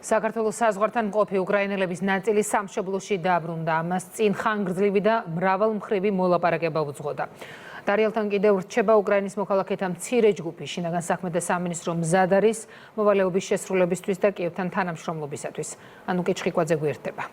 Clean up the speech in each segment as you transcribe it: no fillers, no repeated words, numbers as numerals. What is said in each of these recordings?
საქართველოს საზღვართან მყოფი უკრაინელების ნაწილი სამშობლოში დაბრუნდა. ამას წინ ხანგრძლივი და მრავალმხრივი მოლაპარაკება უძღვოდა. დარიელთან კიდევ რჩება უკრაინის მოქალაქეთა მცირე ჯგუფი. შინაგან საქმეთა სამინისტრო მზად არის მოვალეობის შესრულებისთვის და კიევთან თანამშრომლობისათვის. ანუკე ჩხიკვაძე გვერდება.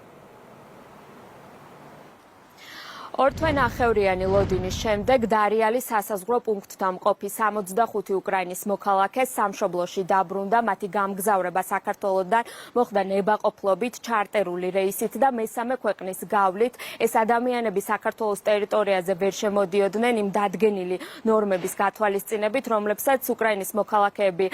ორთვენახევრიანი ლოდინის შემდეგ დარიალის სასაზღვრო პუნქტთან მყოფი 65 უკრაინის მოქალაქე სამშობლოში დაბრუნდა. მათი გამგზავრება საქართველოსთან მოხდა ნებაყოფლობით, ჩარტერული რეისით და მესამე ქვეყნის გავლით. ეს ადამიანები საქართველოს ტერიტორიაზე ვერ შემოდიოდნენ იმ დადგენილი ნორმების გათვალისწინებით, რომლებსაც უკრაინის მოქალაქეები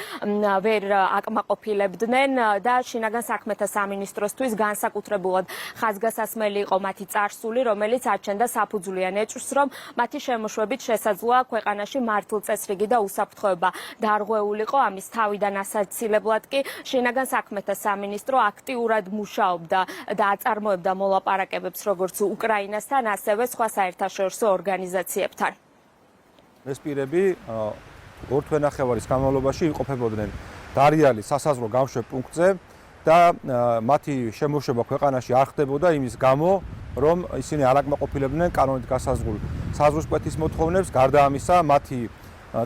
ვერ აკმაყოფილებდნენ და შინაგან საქმეთა სამინისტროსთვის განსაკუთრებულად ხაზგასასმელი იყო მათი წარსული, რომელიც აჩენდა საფუძვლიან ეჭვს, რომ მათი შემოშვებით შესაძლოა ქვეყანაში მართლწესრიგი და უსაფრთხოება დარღვეულიყო. ამის თავიდან ასაცილებლად კი შინაგან საქმეთა სამინისტრო აქტიურად მუშაობდა და აწარმოებდა მოლაპარაკებებს როგორც უკრაინასთან, ასევე სხვა საერთაშორისო ორგანიზაციებთან. ეს პირები ორთვენახევარის განმავლობაში იმყოფებოდნენ დარიალის საზღვრო გამშვებ პუნქტზე და მათი შემოშვება ქვეყანაში არ ხდებოდა იმის გამო, რომ ისინი არ აკმაყოფილებდნენ კანონით გასაზღვრულ საზღვრისკვეთის მოთხოვნებს. გარდა ამისა, მათი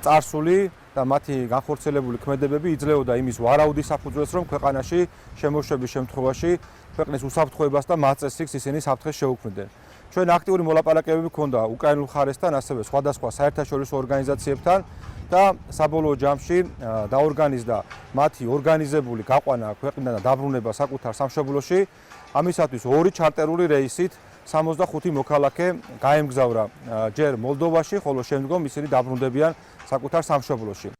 წარსული და მათი განხორციელებული ქმედებები იძლეოდა იმის ვარაუდის საფუძველს, რომ ქვეყანაში შემოშვების შემთხვევაში ქვეყნის უსაფრთხოებას და მაწესრიგს ისინი საფრთხეს შეუქმნიდნენ. ჩვენ აქტიური მოლაპარაკებები ჰქონდა უკრაინულ მხარესთან, ასევე სხვადასხვა საერთაშორისო ორგანიზაციებთან და საბოლოო ჯამში დაორგანიზდა მათი ორგანიზებული გაყვანა ქვეყნიდან და დაბრუნება საკუთარ სამშობლოში. ამისათვის ორი ჩარტერული რეისით 65 მოქალაქე გაემგზავრა ჯერ მოლდოვაში, ხოლო შემდგომ ისინი დაბრუნდებიან საკუთარ სამშობლოში.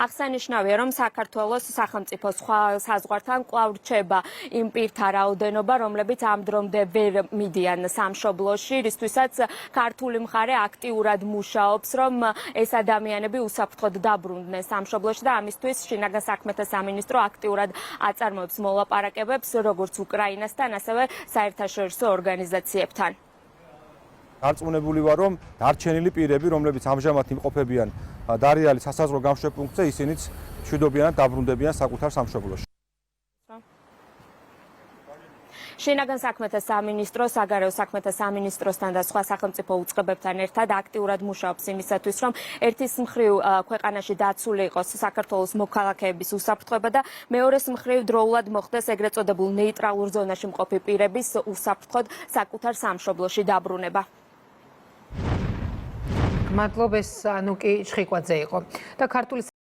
აღსანიშნავია, რომ საქართველოს სახელმწიფო სხვა საზღვართან კვლავ რჩება იმ პირთა რაოდენობა, რომლებიც ამ დრომდე ვერ მიდიან სამშობლოში, რისთვისაც ქართული მხარე აქტიურად მუშაობს, რომ ეს ადამიანები უსაფრთხოდ დაბრუნდნენ სამშობლოში და ამისთვის შინაგან საქმეთა სამინისტრო აქტიურად აწარმოებს მოლაპარაკებებს როგორც უკრაინასთან, ასევე საერთაშორისო ორგანიზაციებთან. დარწმუნებული ვარ, რომ დარჩენილი პირები, რომლებიც ამჟამად იმყოფებიან დარიალის სასაზღვრო გამშვებ პუნქტზე, ისინიც მშვიდობიანად დაბრუნდებიან საკუთარ სამშობლოში. შინაგან საქმეთა სამინისტრო, საგარეო საქმეთა სამინისტროსთან და სხვა სახელმწიფო უწყებებთან ერთად აქტიურად მუშაობს იმისათვის, რომ ერთის მხრივ ქვეყანაში დაცული იყოს საქართველოს მოქალაქეების უსაფრთხოება და მეორეს მხრივ დროულად მოხდეს ეგრეთ წოდებულ ნეიტრალურ ზონაში მყოფი პირების უსაფრთხოდ საკუთარ სამშობლოში დაბრუნება. მადლობ, ეს ანუკი ჩხიკვაძე იყო და ქართული